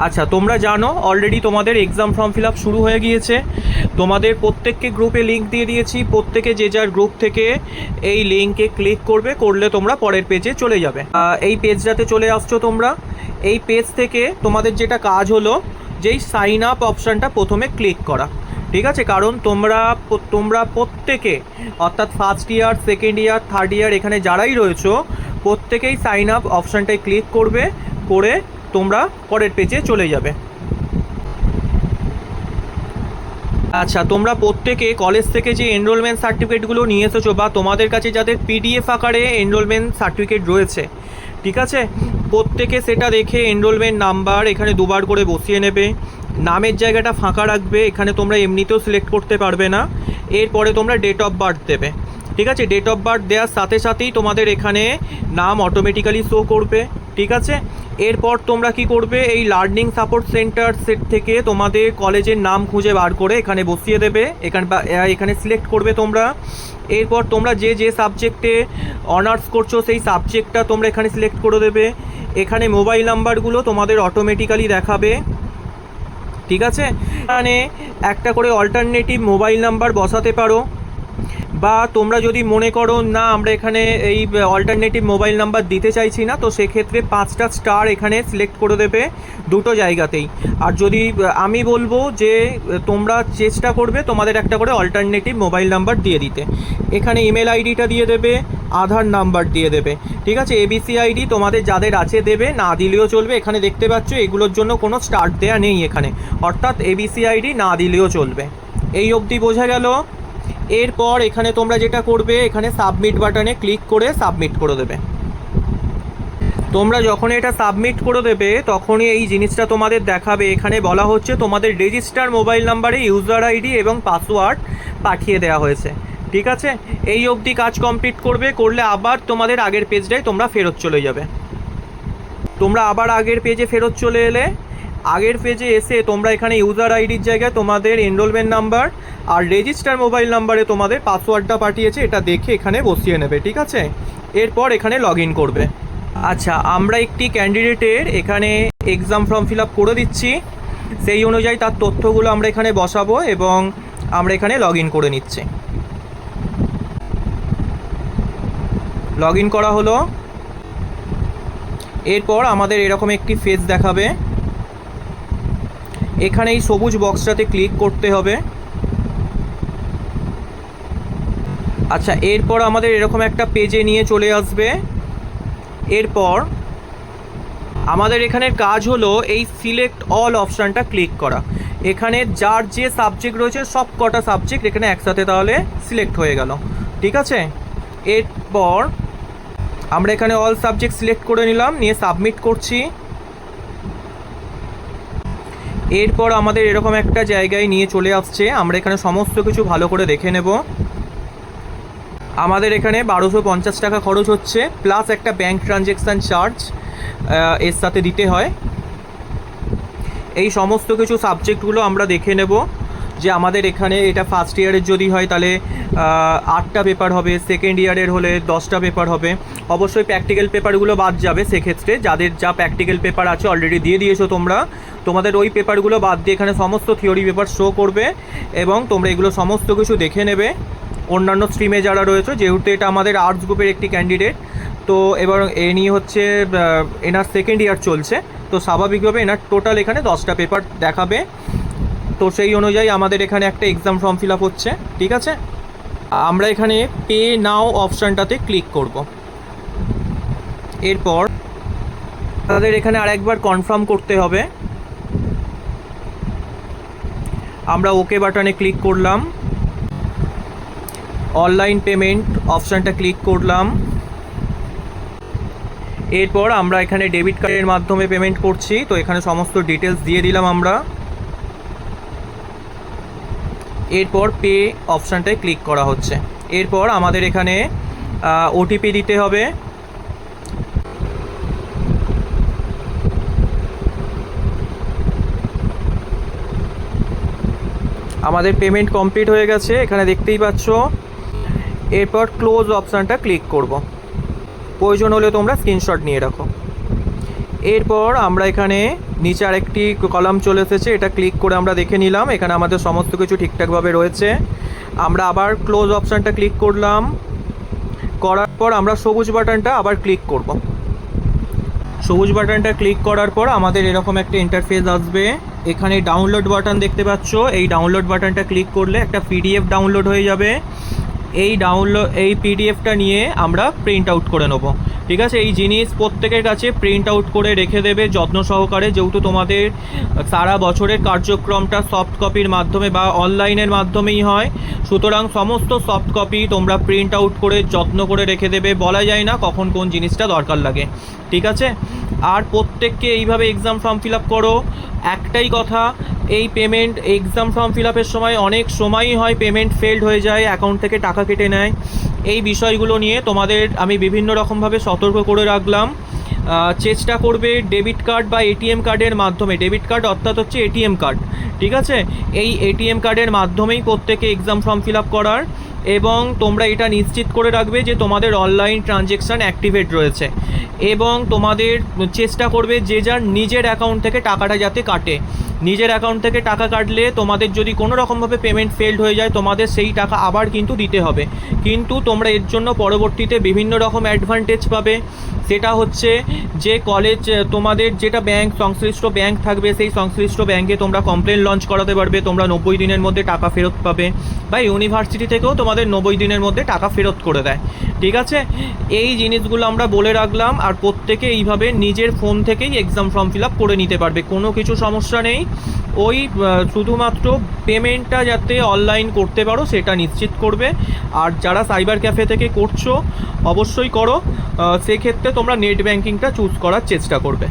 আচ্ছা, তোমরা জানো অলরেডি তোমাদের এক্সাম ফর্ম ফিল আপ শুরু হয়ে গিয়েছে। তোমাদের প্রত্যেককে গ্রুপে লিঙ্ক দিয়ে দিয়েছি, প্রত্যেকে যে যার গ্রুপ থেকে এই লিঙ্কে ক্লিক করলে তোমরা পরের পেজে চলে যাবে। এই পেজটাতে চলে আসছো তোমরা। এই পেজ থেকে তোমাদের যেটা কাজ হলো, যেই সাইন আপ অপশানটা প্রথমে ক্লিক করা, ঠিক আছে? কারণ তোমরা প্রত্যেকে, অর্থাৎ first year, second year, third year, এখানে যারাই রয়েছো প্রত্যেকেই সাইন আপ অপশানটায় ক্লিক করে তোমরা পরের পেজে চলে যাবে। আচ্ছা, তোমরা প্রত্যেকে কলেজ থেকে যে এনরোলমেন্ট সার্টিফিকেটগুলো নিয়ে এসেছো, বা তোমাদের কাছে যাদের পিডিএফ আকারে এনরোলমেন্ট সার্টিফিকেট রয়েছে, ঠিক আছে, প্রত্যেকে সেটা দেখে এনরোলমেন্ট নাম্বার এখানে দুবার করে বসিয়ে নেবে। নামের জায়গাটা ফাঁকা রাখবে, এখানে তোমরা এমনিতেও সিলেক্ট করতে পারবে না। এরপরে তোমরা ডেট অফ বার্থ দেবে, ঠিক আছে? ডেট অফ বার্থ দেওয়ার সাথে সাথেই তোমাদের এখানে নাম অটোমেটিক্যালি শো করবে, ঠিক আছে? এরপর তোমরা কি করবে, এই লার্নিং সাপোর্ট সেন্টার সেট থেকে তোমাদের কলেজের নাম খুঁজে বার করে এখানে বসিয়ে দেবে, এখানে সিলেক্ট করবে তোমরা। এরপর তোমরা যে সাবজেক্টে অনার্স করছো সেই সাবজেক্টটা তোমরা এখানে সিলেক্ট করে দেবে। এখানে মোবাইল নাম্বারগুলো তোমাদের অটোমেটিক্যালি দেখাবে, ঠিক আছে? এখানে একটা করে অল্টারনেটিভ মোবাইল নাম্বার বসাতে পারো, বা তোমরা যদি মনে করো না আমরা এখানে এই অল্টারনেটিভ মোবাইল নাম্বার দিতে চাইছি না, তো সেক্ষেত্রে 5টা স্টার এখানে সিলেক্ট করে দেবে দুটো জায়গাতেই। আর যদি আমি বলবো যে তোমরা চেষ্টা করবে তোমাদের একটা করে অল্টারনেটিভ মোবাইল নাম্বার দিয়ে দিতে। এখানে ইমেল আইডিটা দিয়ে দেবে, আধার নাম্বার দিয়ে দেবে, ঠিক আছে? এবিসি আইডি তোমাদের যাদের আছে দেবে, না দিলেও চলবে। এখানে দেখতে পাচ্ছ এগুলোর জন্য কোনো স্টার্ট দেয়া নেই এখানে, অর্থাৎ এবিসি আইডি না দিলেও চলবে। এই অবধি বোঝা গেল? এরপর এখানে তোমরা যেটা করবে, এখানে সাবমিট বাটনে ক্লিক করে সাবমিট করে দেবে। তোমরা যখন এটা সাবমিট করে দেবে তখনই এই জিনিসটা তোমাদের দেখাবে। এখানে বলা হচ্ছে তোমাদের রেজিস্টার মোবাইল নাম্বারে ইউজার আইডি এবং পাসওয়ার্ড পাঠিয়ে দেওয়া হয়েছে, ঠিক আছে? এই অবধি কাজ কমপ্লিট করলে আবার তোমাদের আগের পেজটায় তোমরা ফেরত চলে যাবে। তোমরা আবার আগের পেজে ফেরত চলে এলে, আগের পেজে এসে তোমরা এখানে ইউজার আইডির জায়গায় তোমাদের এনরোলমেন্ট নাম্বার আর রেজিস্টার মোবাইল নাম্বারে তোমাদের পাসওয়ার্ডটা পাঠিয়েছে এটা দেখে এখানে বসিয়ে নেবে, ঠিক আছে? এরপর এখানে লগ ইন করবে। আচ্ছা, আমরা একটি ক্যান্ডিডেটের এখানে এক্সাম ফর্ম ফিল আপ করে দিচ্ছি, সেই অনুযায়ী তার তথ্যগুলো আমরা এখানে বসাবো এবং আমরা এখানে লগ ইন করে নিচ্ছি। লগ ইন করা হলো। এরপর আমাদের এরকম একটি পেজ দেখাবে। এখানে এই সবুজ বক্সটাতে ক্লিক করতে হবে। আচ্ছা, এরপর আমাদের এরকম একটা পেজে নিয়ে চলে আসবে। এরপর আমাদের এখানের কাজ হলো এই সিলেক্ট অল অপশানটা ক্লিক করা। এখানে যার যে সাবজেক্ট রয়েছে সব কটা সাবজেক্ট এখানে একসাথে তাহলে সিলেক্ট হয়ে গেল, ঠিক আছে? এরপর আমরা এখানে অল সাবজেক্ট সিলেক্ট করে নিলাম, নিয়ে সাবমিট করছি। এরপর আমাদের এরকম একটা জায়গায় নিয়ে চলে আসছে। আমরা এখানে সমস্ত কিছু ভালো করে দেখে নেব। আমাদের এখানে 1250 টাকা খরচ হচ্ছে, প্লাস একটা ব্যাঙ্ক ট্রানজ্যাকশান চার্জ এর সাথে দিতে হয়। এই সমস্ত কিছু সাবজেক্টগুলো আমরা দেখে নেব যে আমাদের এখানে এটা ফার্স্ট ইয়ারের যদি হয় তাহলে 8টা পেপার হবে, সেকেন্ড ইয়ারের হলে 10টা পেপার হবে। অবশ্যই প্র্যাকটিক্যাল পেপারগুলো বাদ যাবে, সেক্ষেত্রে যাদের যা প্র্যাকটিক্যাল পেপার আছে অলরেডি দিয়ে দিয়েছো তোমরা, তোমাদের ওই পেপারগুলো বাদ দিয়ে এখানে সমস্ত থিওরি পেপার শো করবে এবং তোমরা এগুলো সমস্ত কিছু দেখে নেবে। অন্যান্য স্ট্রিমে যারা রয়েছে, যেহেতু এটা আমাদের আর্টস গ্রুপের একটি ক্যান্ডিডেট, তো এবার এ নিয়ে হচ্ছে এনার সেকেন্ড ইয়ার চলছে, তো স্বাভাবিকভাবে এনার টোটাল এখানে 10টা পেপার দেখাবে। তো সেই অনুযায়ী আমাদের এখানে একটা এক্সাম ফর্ম ফিল আপ হচ্ছে, ঠিক আছে? আমরা এখানে পে নাও অপশানটাতে ক্লিক করব। এরপর তাদের এখানে আরেকবার কনফার্ম করতে হবে। আমরা ওকে বাটনে ক্লিক করলাম, অনলাইন পেমেন্ট অপশানটা ক্লিক করলাম। এরপর আমরা এখানে ডেবিট কার্ডের মাধ্যমে পেমেন্ট করছি, তো এখানে সমস্ত ডিটেলস দিয়ে দিলাম আমরা। এরপর পে অপশানটায় ক্লিক করা হচ্ছে। এরপর আমাদের এখানে ওটিপি দিতে হবে। আমাদের পেমেন্ট কমপ্লিট হয়ে গেছে, এখানে দেখতেই পাচ্ছ। এরপর ক্লোজ অপশানটা ক্লিক করব। প্রয়োজন হলে তোমরা স্ক্রিনশট নিয়ে রাখো। এরপর আমরা এখানে নিচে আরেকটি কলাম চলে এসেছে, এটা ক্লিক করে আমরা দেখে নিলাম এখানে আমাদের সমস্ত কিছু ঠিকঠাকভাবে রয়েছে। আমরা আবার ক্লোজ অপশানটা ক্লিক করলাম, করার পর আমরা সবুজ বাটনটা আবার ক্লিক করব। সবুজ বাটনটা ক্লিক করার পর আমাদের এরকম একটা ইন্টারফেস আসবে। এখানে ডাউনলোড বাটন দেখতে পাচ্ছ, এই ডাউনলোড বাটনটা ক্লিক করলে একটা পিডিএফ ডাউনলোড হয়ে যাবে। এই পিডিএফটা নিয়ে আমরা প্রিন্ট আউট করে নেব। ঠিক আছে, এই জিনিস প্রত্যেকের কাছে প্রিন্ট আউট করে রেখে দেবে যত্ন সহকারে, যেহেতু তোমাদের সারা বছরের কার্যক্রমটা সফট কপির মাধ্যমে বা অনলাইনের মাধ্যমেই হয়, সুতরাং সমস্ত সফট কপি তোমরা প্রিন্ট আউট করে যত্ন করে রেখে দেবে। বলা যায় না কখন কোন জিনিসটা দরকার লাগে। ঠিক আছে, আর প্রত্যেককে এইভাবে এক্সাম ফর্ম ফিল আপ করো। একটাই কথা, এই পেমেন্ট এক্সাম ফর্ম ফিল আপের সময় অনেক সময়ই হয় পেমেন্ট ফেলড হয়ে যায়, অ্যাকাউন্ট থেকে টাকা কেটে নেয়। এই বিষয়গুলো নিয়ে তোমাদের আমি বিভিন্ন রকমভাবে সতর্ক করে রাখলাম। চেষ্টা করবে ডেবিট কার্ড বা এটিএম কার্ডের মাধ্যমে, ডেবিট কার্ড অর্থাৎ হচ্ছে এটিএম কার্ড, ঠিক আছে, এই এটিএম কার্ডের মাধ্যমেই প্রত্যেকে এক্সাম ফর্ম ফিল আপ করার। এবং তোমরা এটা নিশ্চিত করে রাখবে যে তোমাদের অনলাইন ট্রানজ্যাকশান অ্যাক্টিভেট রয়েছে, এবং তোমাদের চেষ্টা করবে যে যার নিজের অ্যাকাউন্ট থেকে টাকাটা যাতে কাটে। নিজের অ্যাকাউন্ট থেকে টাকা কাটলে তোমাদের যদি কোনো রকমভাবে পেমেন্ট ফেলড হয়ে যায়, তোমাদের সেই টাকা আবার কিন্তু দিতে হবে। কিন্তু তোমরা এর জন্য পরবর্তীতে বিভিন্ন রকম অ্যাডভান্টেজ পাবে। সেটা হচ্ছে যে কলেজ তোমাদের যেটা ব্যাংক সংশ্লিষ্ট ব্যাংক থাকবে, সেই সংশ্লিষ্ট ব্যাংকে তোমরা কমপ্লেন লঞ্চ করাতে পারবে, তোমরা 90 দিনের মধ্যে টাকা ফেরত পাবে। বা ইউনিভার্সিটি থেকেও তোমাদের 90 দিনের মধ্যে টাকা ফেরত করে দেয়। ঠিক আছে, এই জিনিসগুলো আমরা বলে রাখলাম। আর প্রত্যেকে এইভাবে নিজের ফোন থেকেই এক্সাম ফর্ম ফিল আপ করে নিতে পারবে, কোনো কিছু সমস্যা নেই। ওই শুধুমাত্র পেমেন্টটা যাতে অনলাইন করতে পারো সেটা নিশ্চিত করবে। আর যারা সাইবার ক্যাফে থেকে করছো অবশ্যই করো, সেক্ষেত্রে তোমরা নেট ব্যাঙ্কিংটা চুজ করার চেষ্টা করবে।